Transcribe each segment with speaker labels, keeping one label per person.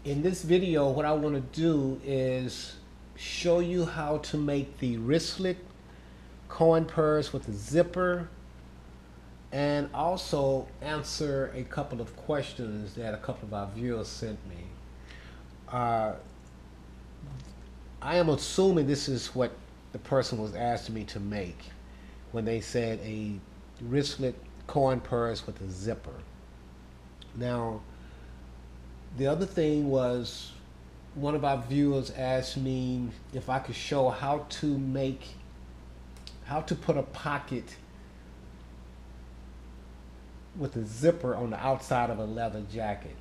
Speaker 1: In this video, what I want to do is show you how to make the wristlet coin purse with a zipper, and also answer a couple of questions that a couple of our viewers sent me. I am assuming this is what the person was asking me to make when they said a wristlet coin purse with a zipper. Now, the other thing was, one of our viewers asked me if I could show how to put a pocket with a zipper on the outside of a leather jacket.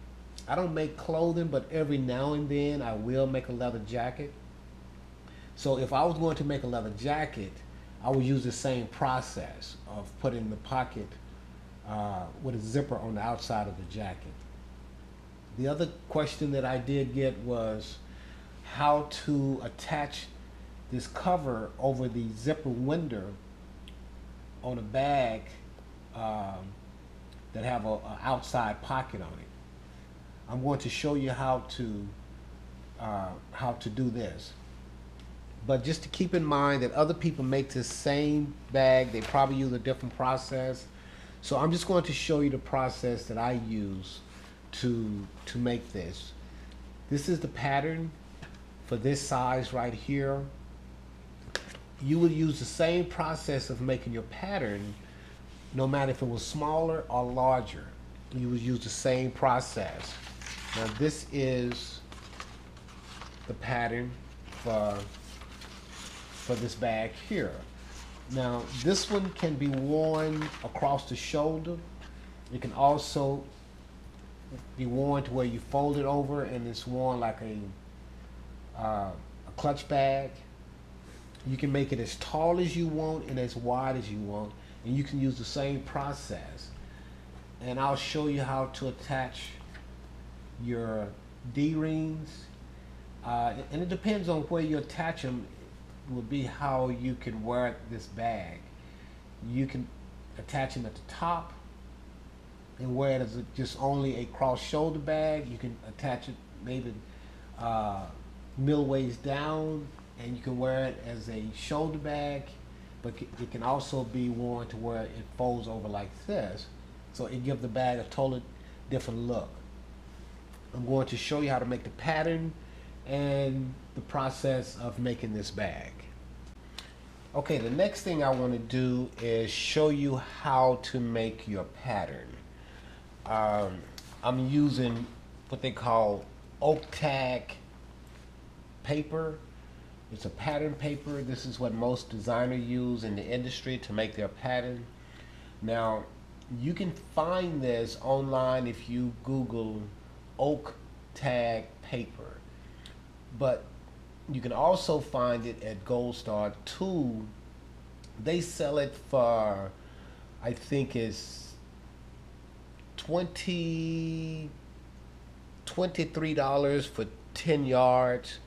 Speaker 1: I don't make clothing, but every now and then I will make a leather jacket. So if I was going to make a leather jacket, I would use the same process of putting the pocket with a zipper on the outside of the jacket. The other question that I did get was how to attach this cover over the zipper window on a bag that have a outside pocket on it. I'm going to show you how to do this. But just to keep in mind that other people make this same bag, they probably use a different process. So I'm just going to show you the process that I use to make this. This is the pattern for this size right here. You would use the same process of making your pattern no matter if it was smaller or larger. You would use the same process. Now this is the pattern for this bag here. Now this one can be worn across the shoulder. It can also be worn to where you fold it over and it's worn like a clutch bag. You can make it as tall as you want and as wide as you want, and you can use the same process. And I'll show you how to attach your D-rings, and it depends on where you attach them will be how you can wear this bag. You can attach them at the top and wear it as just only a cross shoulder bag. You can attach it maybe middle waist down, and you can wear it as a shoulder bag, but it can also be worn to where it folds over like this, so it gives the bag a totally different look. I'm going to show you how to make the pattern and the process of making this bag. Okay, the next thing I want to do is show you how to make your pattern. I'm using what they call oak tag paper. It's a pattern paper. This is what most designers use in the industry to make their pattern. Now, you can find this online if you Google oak tag paper, but you can also find it at Gold Star too. They sell it for, I think it's $23 for 10 yards,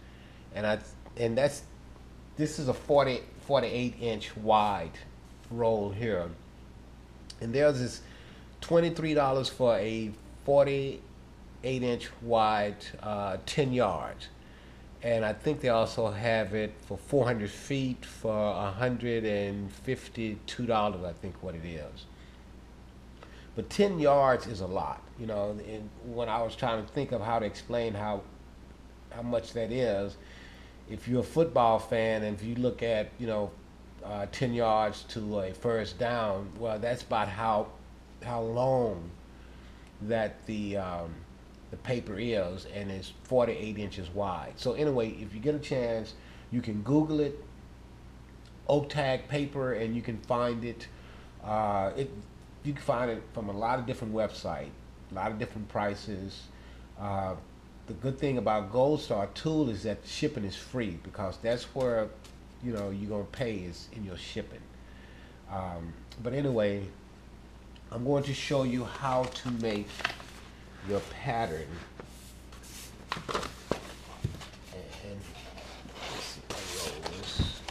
Speaker 1: and this is a 48-inch wide roll here, and theirs is $23 for a 48-inch wide 10 yards, and I think they also have it for 400 feet for $152, I think what it is. But 10 yards is a lot, you know. And when I was trying to think of how to explain how much that is, if you're a football fan and if you look at, 10 yards to a first down, well, that's about how long that the paper is, and it's 48 inches wide. So anyway, if you get a chance, you can Google it, oak tag paper, and you can find it. You can find it from a lot of different websites, a lot of different prices. The good thing about Gold Star Tool is that shipping is free, because that's where you're gonna pay is in your shipping. But anyway, I'm going to show you how to make your pattern. And let's see, I roll this.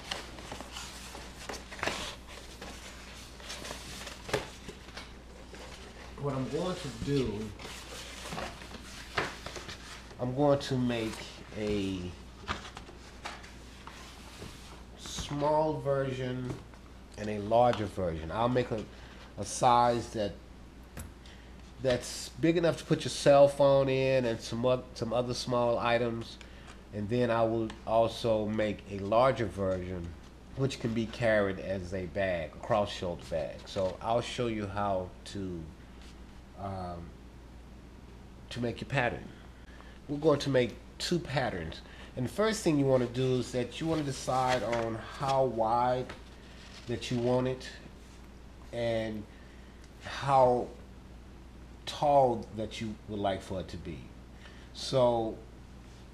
Speaker 1: What I'm going to do I'm going to make a small version and a larger version. I'll make a size that's big enough to put your cell phone in and some other small items, and then I will also make a larger version which can be carried as a bag, a cross-shoulder bag. So I'll show you how to make your pattern. We're going to make two patterns, and the first thing you want to do is that you want to decide on how wide that you want it and how tall that you would like for it to be. So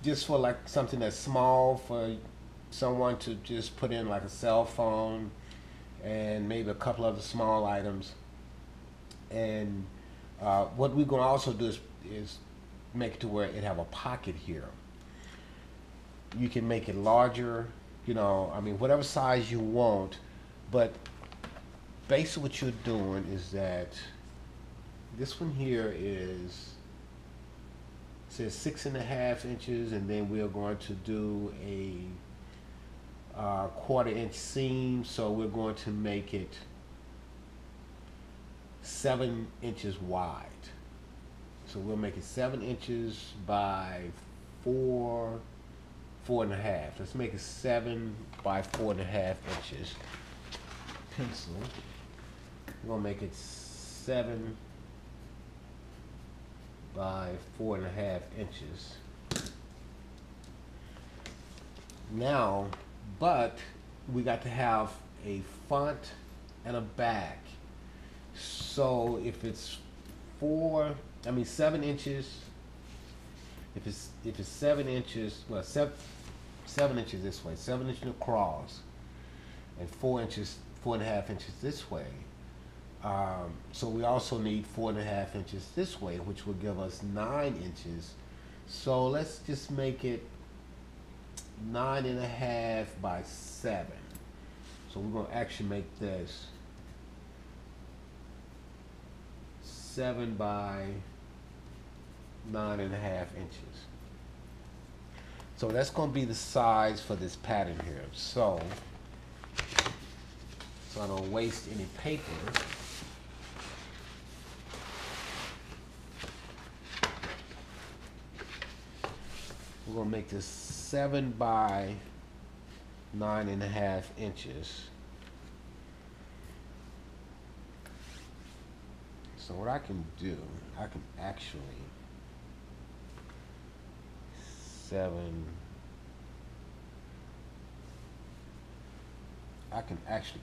Speaker 1: just for like something that's small for someone to just put in, like a cell phone and maybe a couple other small items. And what we're going to also do is make it to where it have a pocket here. You can make it larger, you know, I mean, whatever size you want, but basically what you're doing is that this one here says 6.5 inches, and then we're going to do a 1/4 inch seam, so we're going to make it 7 inches wide. So we'll make it 7 inches by 4.5. Let's make it 7 by 4.5 inches. Pencil. We're gonna make it 7 by 4.5 inches. Now, but we got to have a front and a back. So if it's 7 inches, if it's 7 inches, well, 7 inches this way, 7 inches across, and 4.5 inches this way. So we also need 4.5 inches this way, which will give us 9 inches. So let's just make it 9.5 by 7. So we're going to actually make this 7 by 9.5 inches. So that's going to be the size for this pattern here. So I don't waste any paper. We're going to make this 7 by 9.5 inches. So what I can do, I can actually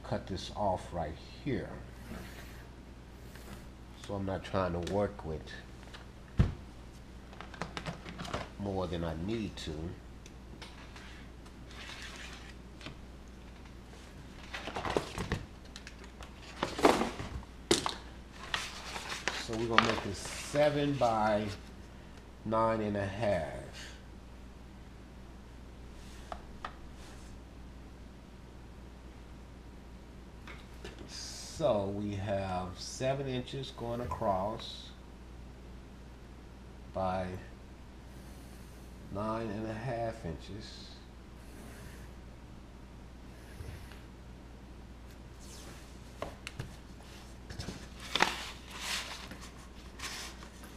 Speaker 1: cut this off right here. So I'm not trying to work with more than I need to. So we're gonna make this 7 by 9.5. So we have 7 inches going across by 9.5 inches.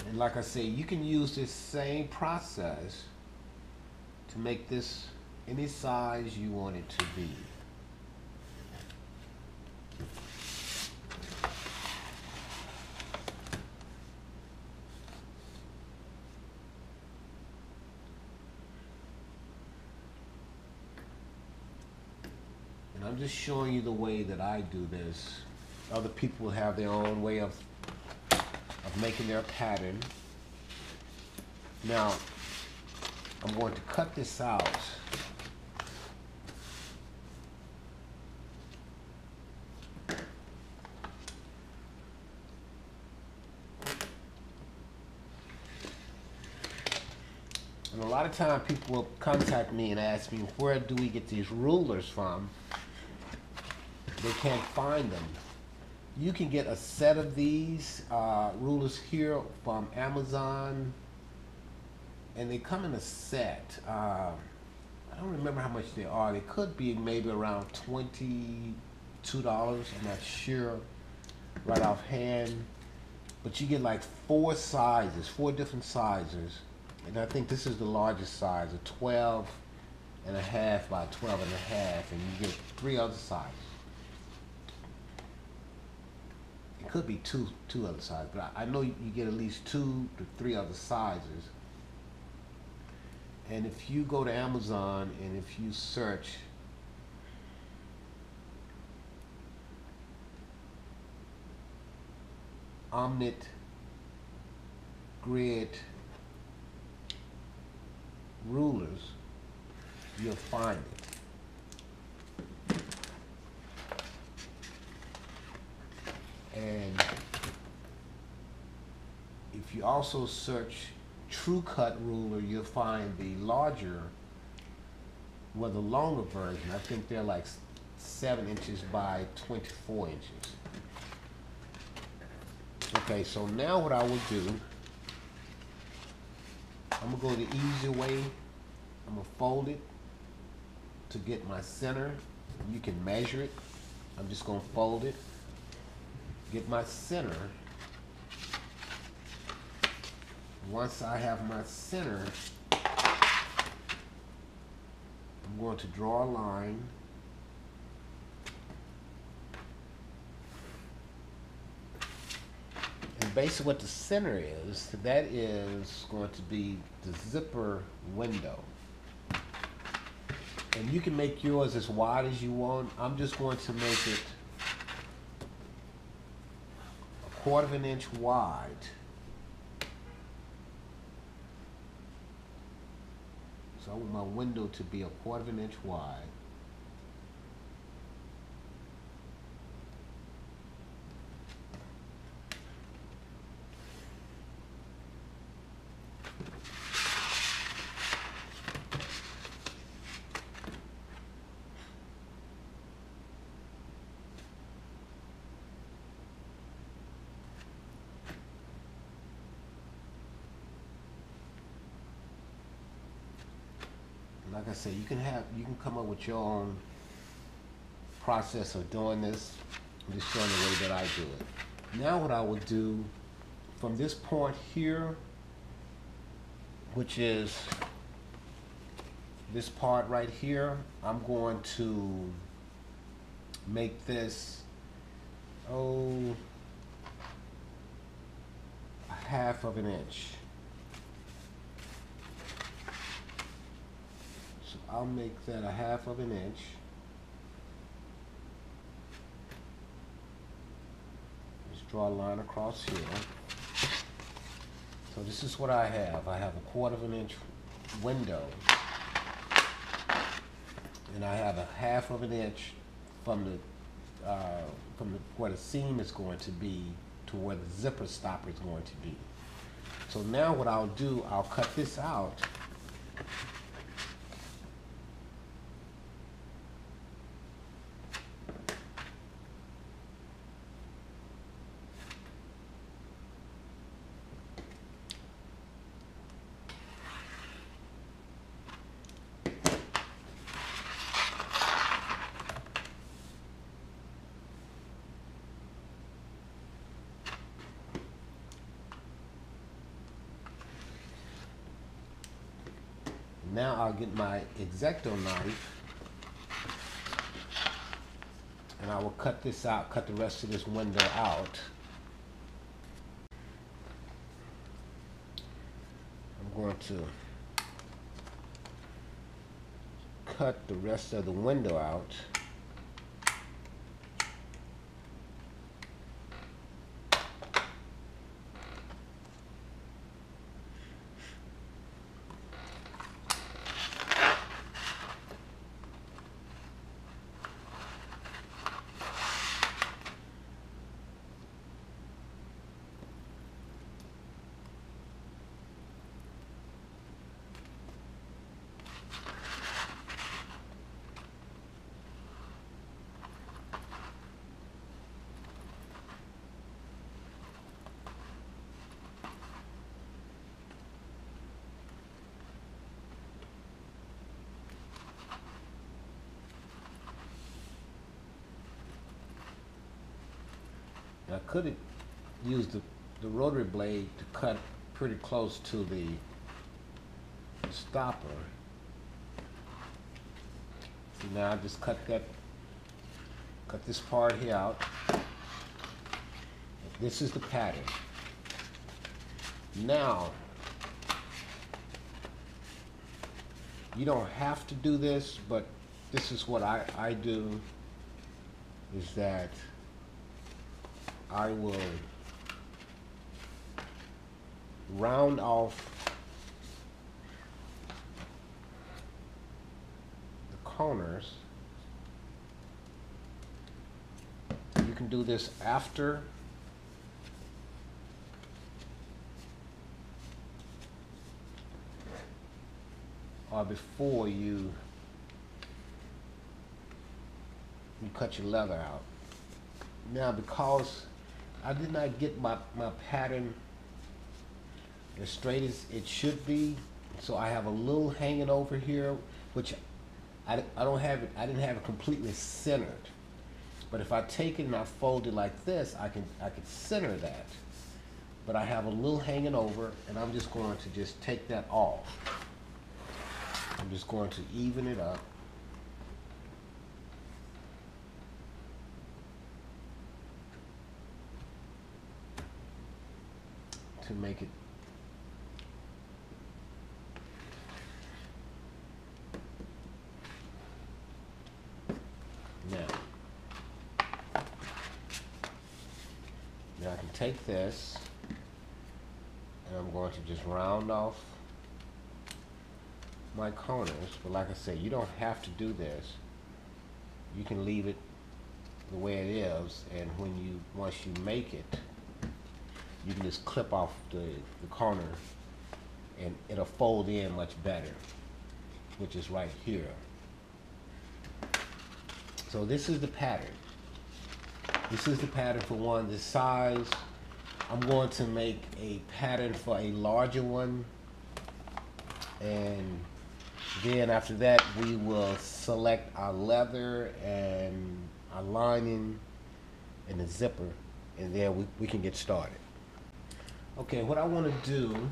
Speaker 1: And like I say, you can use this same process to make this any size you want it to be. And I'm just showing you the way that I do this. Other people have their own way of making their pattern. Now, I'm going to cut this out. And a lot of times people will contact me and ask me, where do we get these rulers from? They can't find them. You can get a set of these rulers here from Amazon, and they come in a set. I don't remember how much they are. They could be maybe around $22. I'm not sure right offhand. But you get like four sizes, four different sizes. And I think this is the largest size, a 12.5 by 12.5, and you get three other sizes. It could be two other sizes, but I know you get at least 2 to 3 other sizes. And if you go to Amazon and if you search Omnit Grid rulers, you'll find it. And if you also search True Cut ruler, you'll find the larger, well, the longer version. I think they're like 7 inches by 24 inches. Okay, so now what I will do, I'm gonna go the easy way. I'm gonna fold it to get my center. You can measure it. I'm just gonna fold it, get my center. Once I have my center, I'm going to draw a line. And basically what the center is, that is going to be the zipper window. And you can make yours as wide as you want. I'm just going to make it 1/4 of an inch wide. So I want my window to be 1/4 of an inch wide. Like I said, you can come up with your own process of doing this. I'm just showing the way that I do it. Now what I will do from this point here, which is this part right here, I'm going to make this, oh, 1/2 of an inch. I'll make that 1/2 of an inch. Just draw a line across here. So this is what I have. I have 1/4 of an inch window. And I have 1/2 of an inch from the where the seam is going to be to where the zipper stopper is going to be. So now what I'll do, I'll cut this out. Now I'll get my X-Acto knife and I will cut this out, cut the rest of this window out. I'm going to cut the rest of the window out. I could have used the rotary blade to cut pretty close to the stopper. See, now I just cut this part here out. This is the pattern. Now, you don't have to do this, but this is what I do, is that I will round off the corners. You can do this after or before you cut your leather out. Now, because I did not get my pattern as straight as it should be, so I have a little hanging over here, which I don't have it. I didn't have it completely centered. But if I take it and I fold it like this, I can center that. But I have a little hanging over, and I'm just going to just take that off. I'm just going to even it up. To make it now I can take this and I'm going to just round off my corners, but like I say, you don't have to do this. You can leave it the way it is, and once you make it, you can just clip off the corner and it'll fold in much better, which is right here. So this is the pattern. This is the pattern for one. The size, I'm going to make a pattern for a larger one, and then after that we will select our leather and our lining and the zipper, and then we can get started. Okay, what I want to do,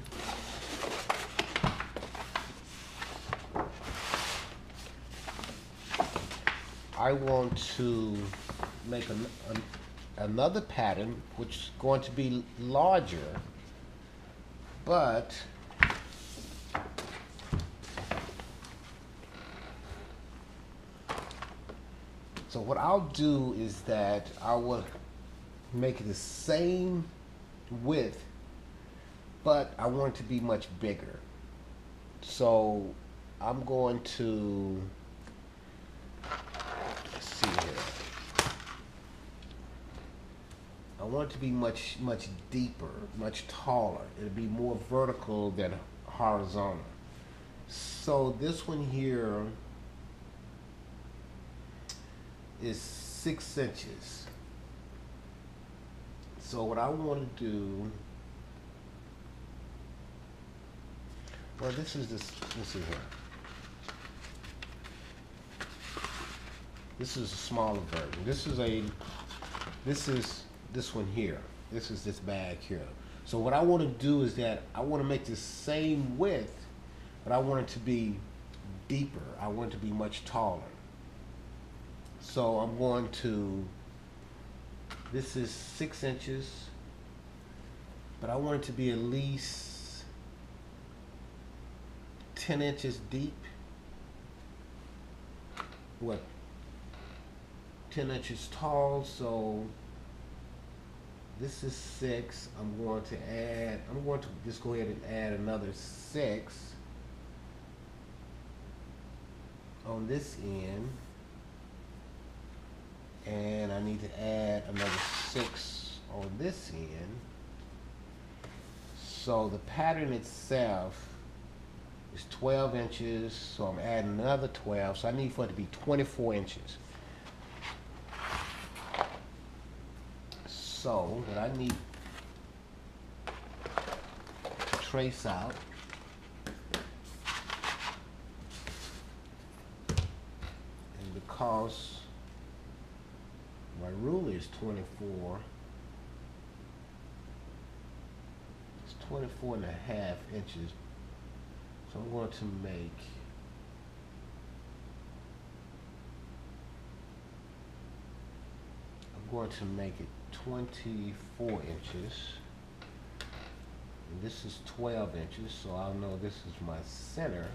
Speaker 1: I want to make another pattern which is going to be larger, but so what I'll do is that I will make it the same width, but I want it to be much bigger. So I'm going to, let's see here. I want it to be much deeper, much taller. It'll be more vertical than horizontal. So this one here is 6 inches. So what I want to do, well, this is here. This is a smaller version. This is this one here. This is this bag here. So what I want to do is that I want to make the same width, but I want it to be deeper. I want it to be much taller. So I'm going to, this is 6 inches, but I want it to be at least 10 inches deep. What? 10 inches tall, so this is 6. I'm going to just go ahead and add another 6 on this end. And I need to add another 6 on this end. So the pattern itself is 12 inches, so I'm adding another 12, so I need for it to be 24 inches. So what I need to trace out, and because my ruler is 24, It's 24.5 inches. So I'm going to make it 24 inches. And this is 12 inches, so I'll know this is my center.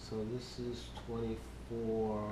Speaker 1: So this is 24.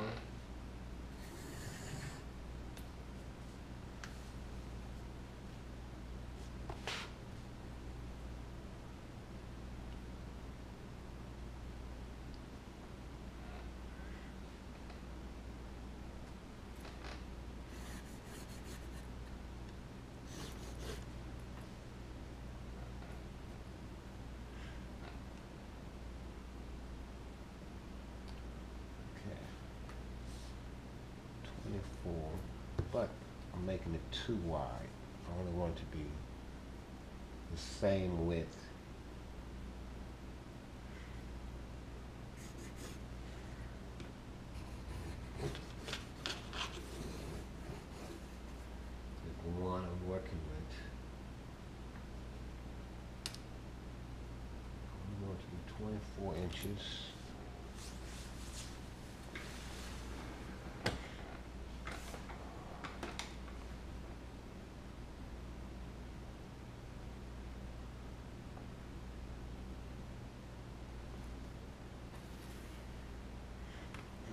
Speaker 1: But I'm making it too wide. I only want it to be the same width. Is the one I'm working with. I want it to be 24 inches.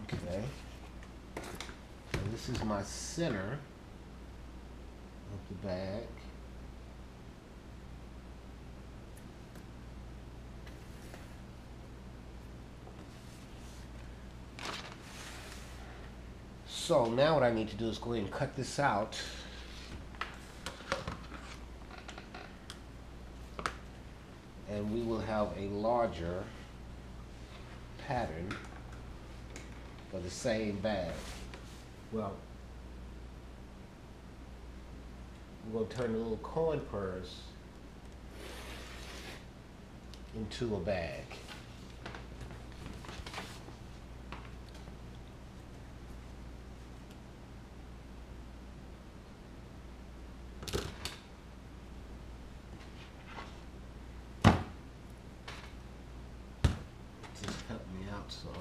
Speaker 1: Okay, and this is my center of the bag. So now what I need to do is go ahead and cut this out. And we will have a larger pattern for the same bag. Well, we're going to turn the little coin purse into a bag. Just help me out some.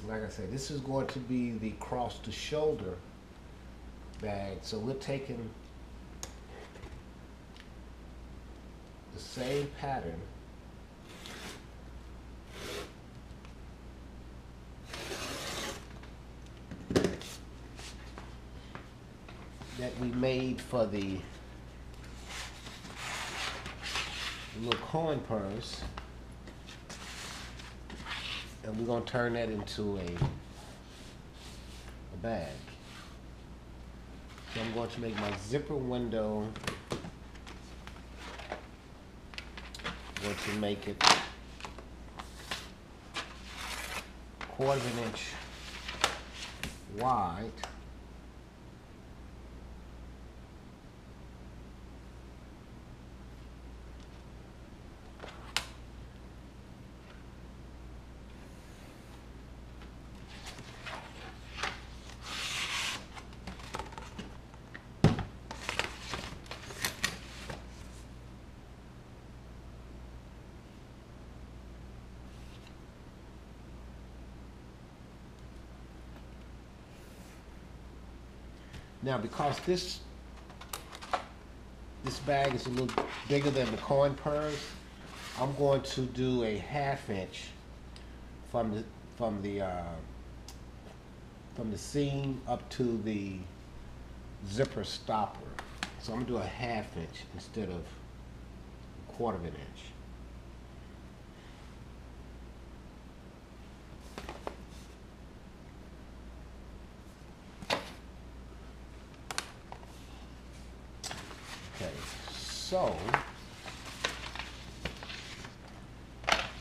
Speaker 1: Like I said, this is going to be the cross the shoulder bag. So we're taking the same pattern that we made for the little coin purse. And we're going to turn that into a bag. So I'm going to make my zipper window. I'm going to make it 1/4 of an inch wide. Now, because this bag is a little bigger than the coin purse, I'm going to do a 1/2 inch from from the seam up to the zipper stopper. So I'm gonna do a 1/2 inch instead of 1/4 of an inch. Okay, so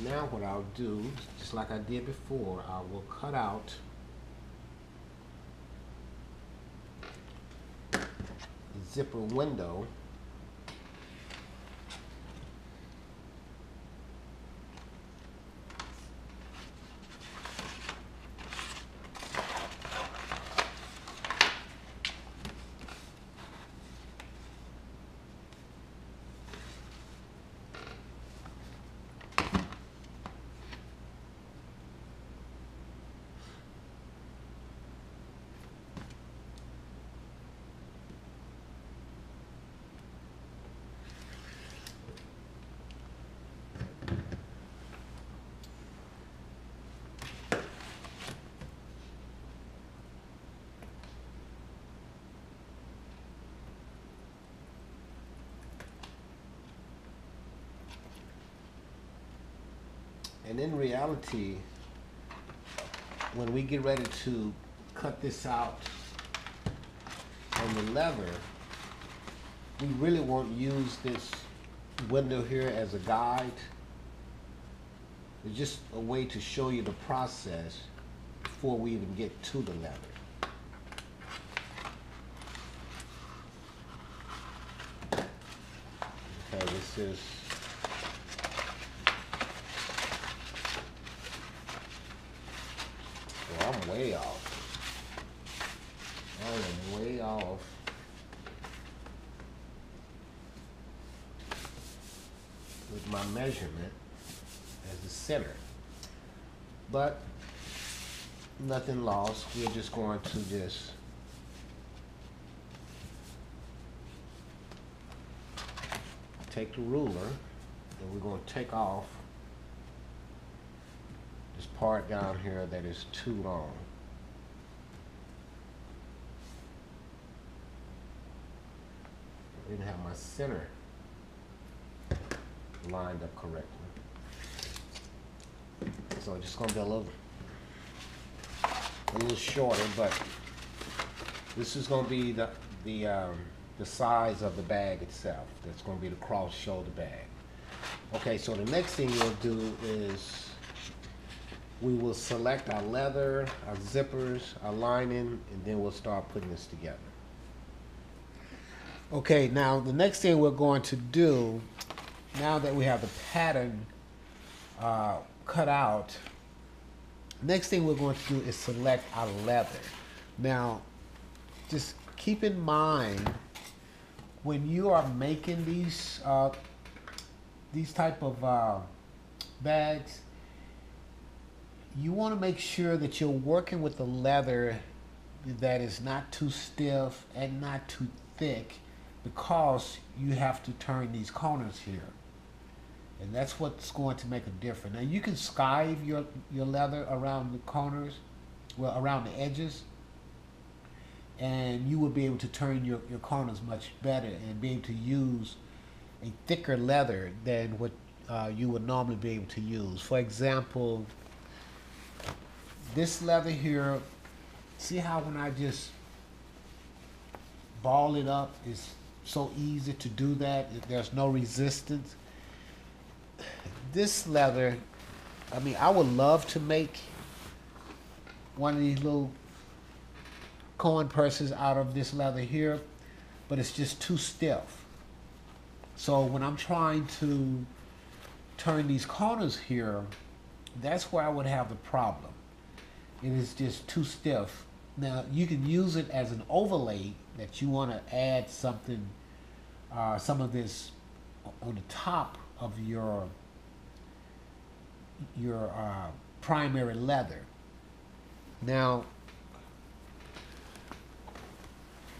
Speaker 1: now what I'll do, just like I did before, I will cut out the zipper window . And in reality, when we get ready to cut this out on the leather, we really won't use this window here as a guide. It's just a way to show you the process before we even get to the leather. Okay, this is I'm way off. I am way off. With my measurement as the center. But nothing lost. We're just going to just take the ruler and we're going to take off this part down here that is too long. I didn't have my center lined up correctly. So it's just gonna be a little shorter, but this is gonna be the size of the bag itself. That's gonna be the cross shoulder bag. Okay, so the next thing we'll do is we will select our leather, our zippers, our lining, and then we'll start putting this together. Okay, now the next thing we're going to do, now that we have the pattern cut out, next thing we're going to do is select our leather. Now, just keep in mind, when you are making these type of bags, you want to make sure that you're working with the leather that is not too stiff and not too thick, because you have to turn these corners here. And that's what's going to make a difference. Now you can skive your leather around the corners, well, around the edges, and you will be able to turn your corners much better and be able to use a thicker leather than what you would normally be able to use. For example, this leather here, see how when I just ball it up, it's so easy to do that. There's no resistance. This leather, I mean, I would love to make one of these little coin purses out of this leather here, but it's just too stiff. So when I'm trying to turn these corners here, that's where I would have the problem. It is just too stiff. Now you can use it as an overlay that you want to add something, some of this on the top of your primary leather. Now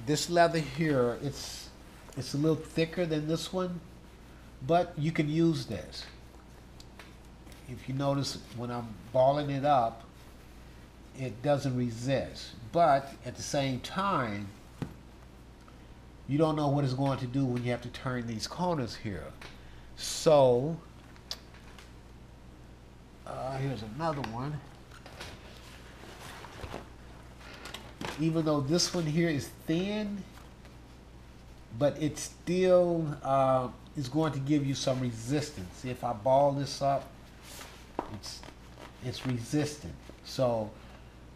Speaker 1: this leather here, it's a little thicker than this one, but you can use this. If you notice when I'm balling it up, it doesn't resist. But at the same time, you don't know what it's going to do when you have to turn these corners here. So here's another one. Even though this one here is thin, but it still is going to give you some resistance. If I ball this up, it's resistant. So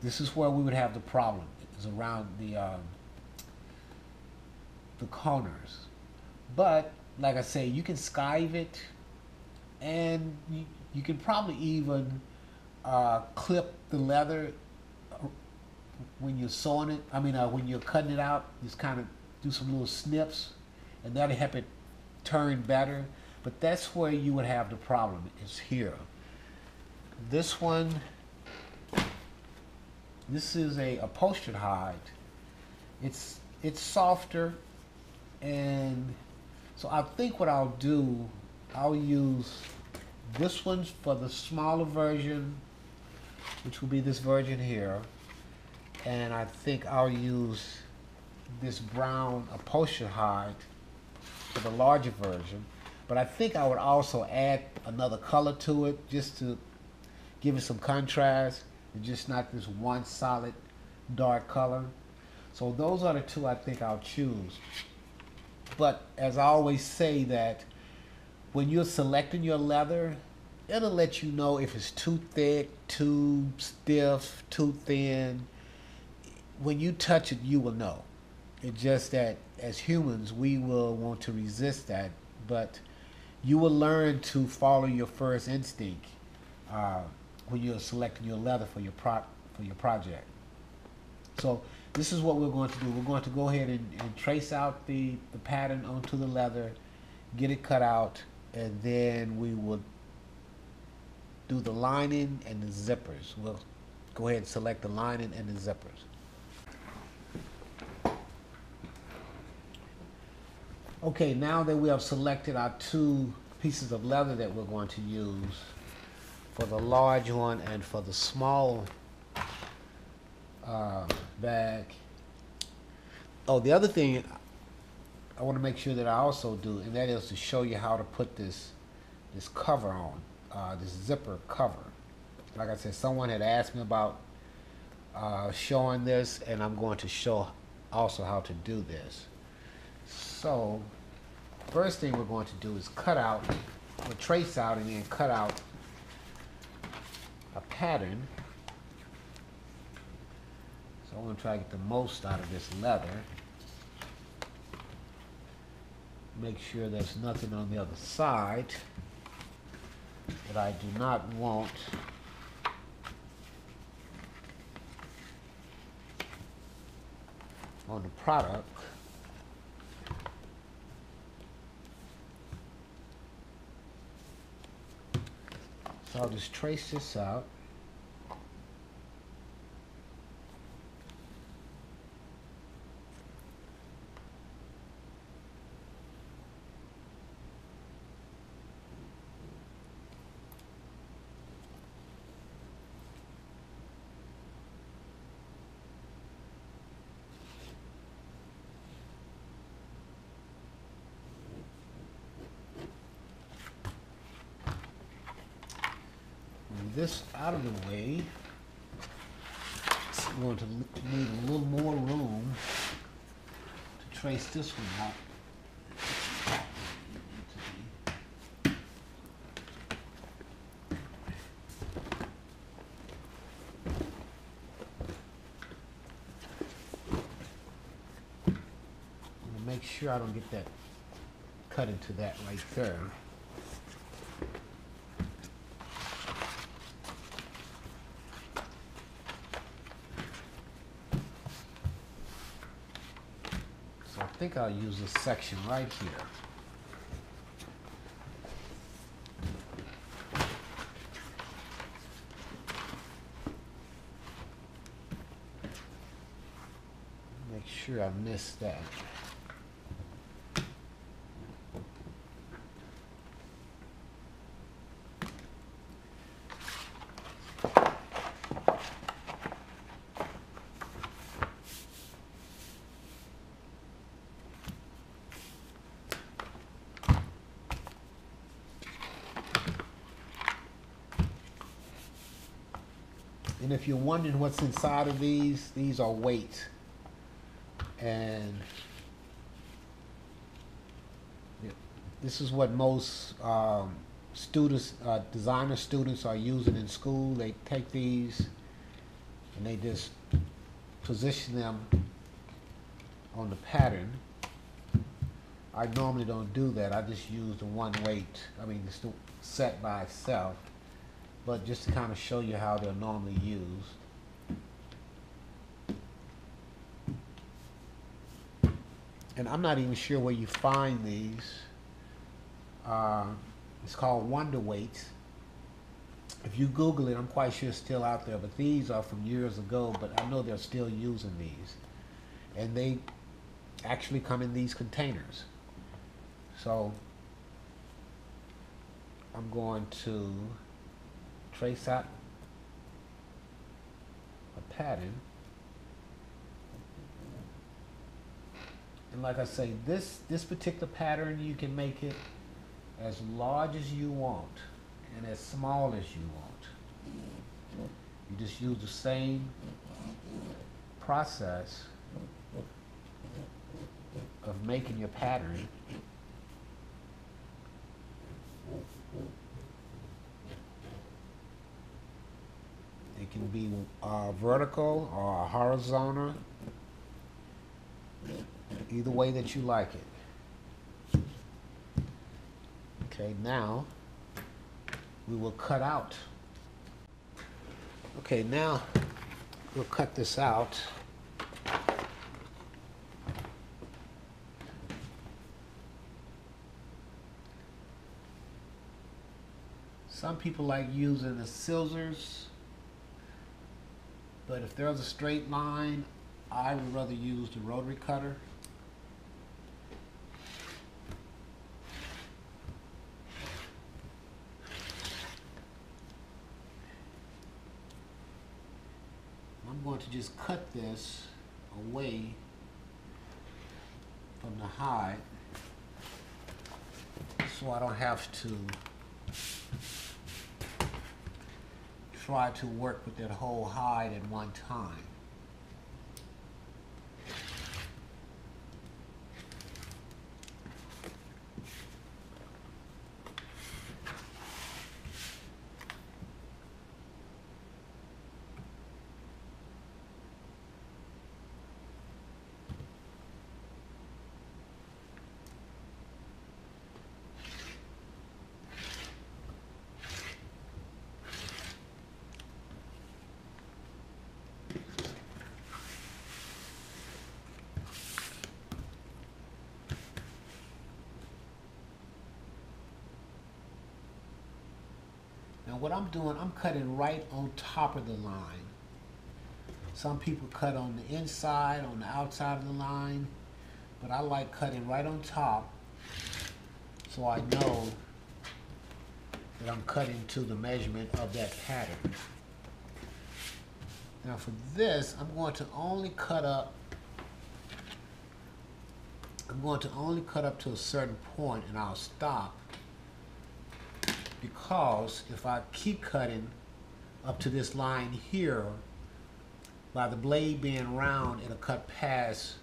Speaker 1: this is where we would have the problem, is around the corners. But like I say, you can skive it, and you can probably even clip the leather when you're sewing it. I mean, when you're cutting it out, just kind of do some little snips, and that'll help it turn better. But that's where you would have the problem, is here. This one, this is a upholstered hide. It's softer, and so I think what I'll do, I'll use this one for the smaller version, which will be this version here, and I think I'll use this brown upholstered hide for the larger version. But I think I would also add another color to it, just to give it some contrast, and just not this one solid dark color. So those are the two I think I'll choose. But as I always say, that when you're selecting your leather, it'll let you know if it's too thick, too stiff, too thin. When you touch it, you will know. It's just that as humans, we will want to resist that, but you will learn to follow your first instinct when you're selecting your leather for your project. So this is what we're going to do. We're going to go ahead and trace out the pattern onto the leather, get it cut out, and then we will do the lining and the zippers. We'll go ahead and select the lining and the zippers. Okay, now that we have selected our two pieces of leather that we're going to use for the large one and for the small bag. Oh, the other thing I want to make sure that I also do, and that is to show you how to put this cover on, this zipper cover. Like I said, someone had asked me about showing this, and I'm going to show also how to do this. So first thing we're going to do is cut out, or trace out, and then cut out a pattern. So I'm going to try to get the most out of this leather. Make sure there's nothing on the other side that I do not want. On the product. So I'll just trace this out. This out of the way, I'm going to need a little more room to trace this one out. I'm going to make sure I don't get that cut into that right there. I think I'll use this section right here. Make sure I miss that. And if you're wondering what's inside of these are weights. And this is what most students, designer students are using in school. They take these and they just position them on the pattern. I normally don't do that. I just use the one weight, just set by itself, but just to kind of show you how they're normally used. And I'm not even sure where you find these. It's called Wonder Weights. If you Google it, I'm quite sure it's still out there, but these are from years ago, but I know they're still using these. And they actually come in these containers. So I'm going to trace out a pattern. And like I say, this particular pattern, you can make it as large as you want and as small as you want. You just use the same process of making your pattern. It can be vertical or horizontal, either way that you like it. Okay, now we will cut out. Okay, now we'll cut this out. Some people like using the scissors, but if there's a straight line, I would rather use the rotary cutter. I'm going to just cut this away from the hide so I don't have to try to work with that whole hide at one time. Now what I'm doing, I'm cutting right on top of the line. Some people cut on the inside, on the outside of the line, but I like cutting right on top so I know that I'm cutting to the measurement of that pattern. Now for this, I'm going to only cut up to a certain point and I'll stop, because if I keep cutting up to this line here, by the blade being round, it'll cut past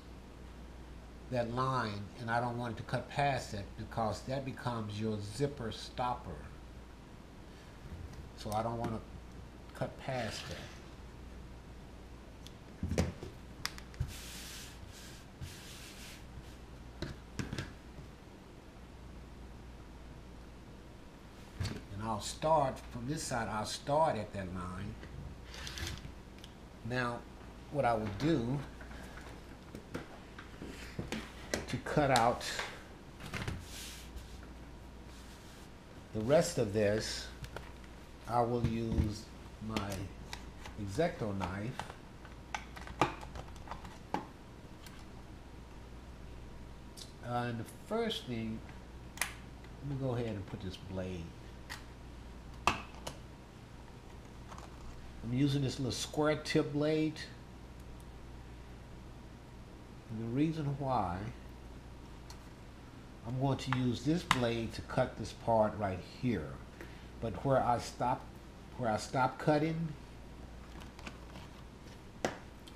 Speaker 1: that line, and I don't want it to cut past it because that becomes your zipper stopper. So I don't want to cut past that. I'll start from this side. I'll start at that line. Now, what I will do to cut out the rest of this, I will use my X-Acto knife. And the first thing, let me go ahead and put this blade. I'm using this little square tip blade, and the reason why I'm going to use this blade to cut this part right here, but where I stop cutting,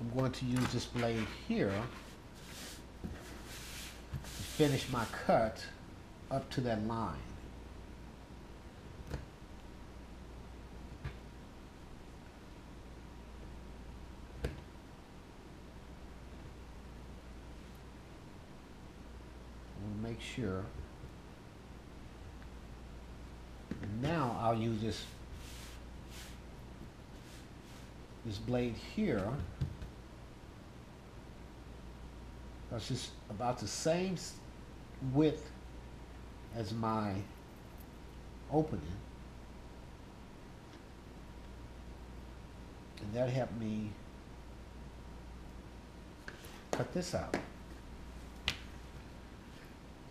Speaker 1: I'm going to use this blade here to finish my cut up to that line. I want to make sure. And now I'll use this blade here. That's just about the same width as my opening. And that helped me cut this out.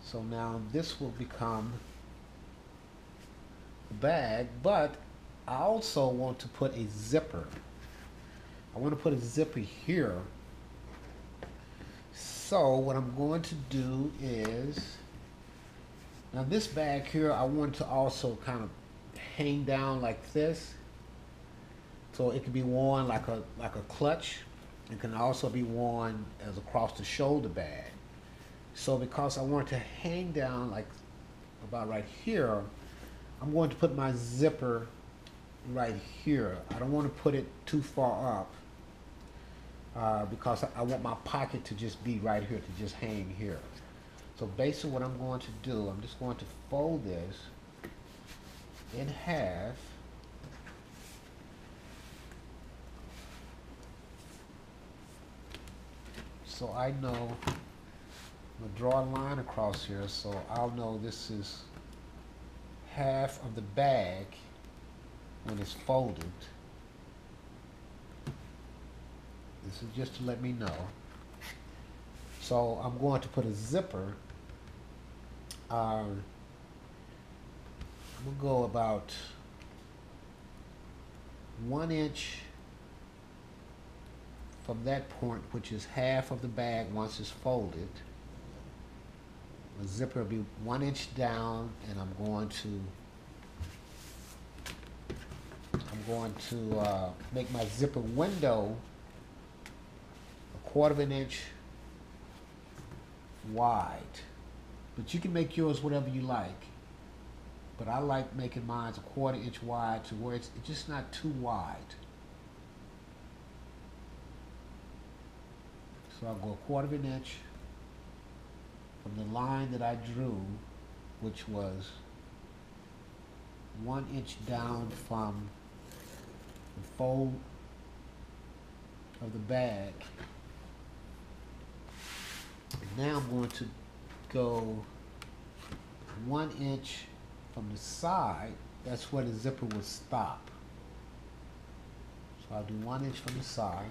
Speaker 1: So now this will become the bag, but I also want to put a zipper. I want to put a zipper here. So what I'm going to do is, now this bag here, I want to also kind of hang down like this. So it can be worn like a clutch. It can also be worn as across the shoulder bag. So because I want it to hang down like about right here, I'm going to put my zipper right here. I don't want to put it too far up because I want my pocket to just be right here, to just hang here. So basically what I'm going to do, I'm just going to fold this in half. So I know, I'm going to draw a line across here, so I'll know this is half of the bag when it's folded. This is just to let me know. So I'm going to put a zipper. I'm going to go about 1 inch from that point, which is half of the bag once it's folded. The zipper will be 1 inch down, and I'm going to make my zipper window 1/4 of an inch wide. But you can make yours whatever you like. But I like making mine 1/4 inch wide to where it's just not too wide. So I'll go 1/4 of an inch from the line that I drew, which was 1 inch down from the fold of the bag. Now I'm going to go 1 inch from the side. That's where the zipper would stop. So I'll do 1 inch from the side.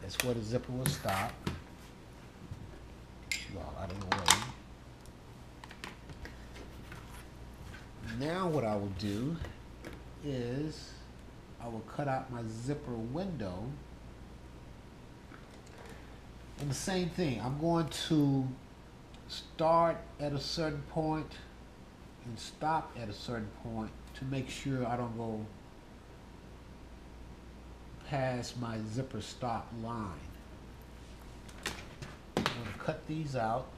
Speaker 1: That's where the zipper will stop. Get you all out of the way. Now what I will do is I will cut out my zipper window. And the same thing, I'm going to start at a certain point and stop at a certain point to make sure I don't go past my zipper stop line. I'm going to cut these out.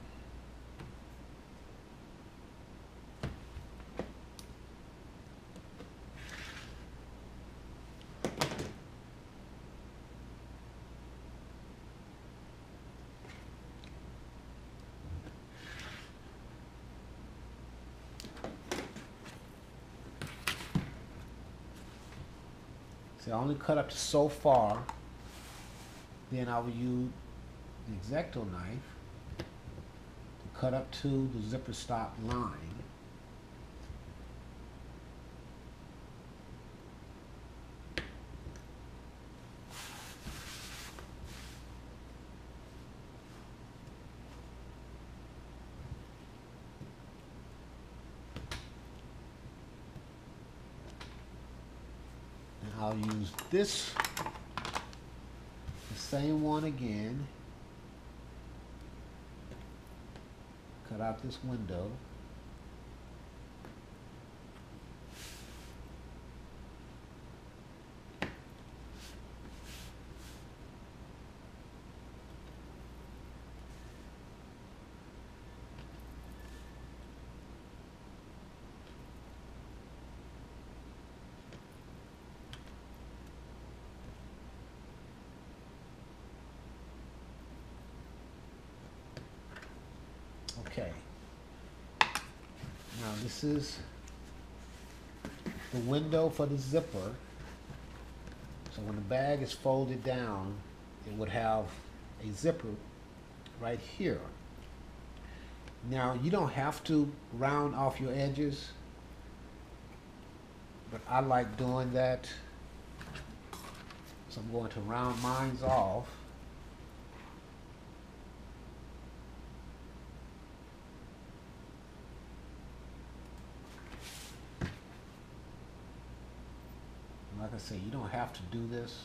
Speaker 1: See, I only cut up to so far. Then I will use the X-Acto knife to cut up to the zipper stop line. I'll use this, the same one again, cut out this window. Okay. Now this is the window for the zipper. So when the bag is folded down, it would have a zipper right here. Now you don't have to round off your edges, but I like doing that. So I'm going to round mine off. Like I say, you don't have to do this.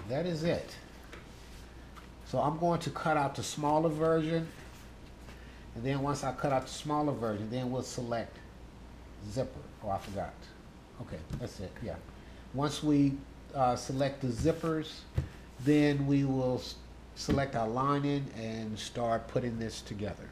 Speaker 1: That is it. So I'm going to cut out the smaller version, and then once I cut out the smaller version, then we'll select zipper. Oh, I forgot. Okay, that's it, yeah. Once we select the zippers, then we will select our lining and start putting this together.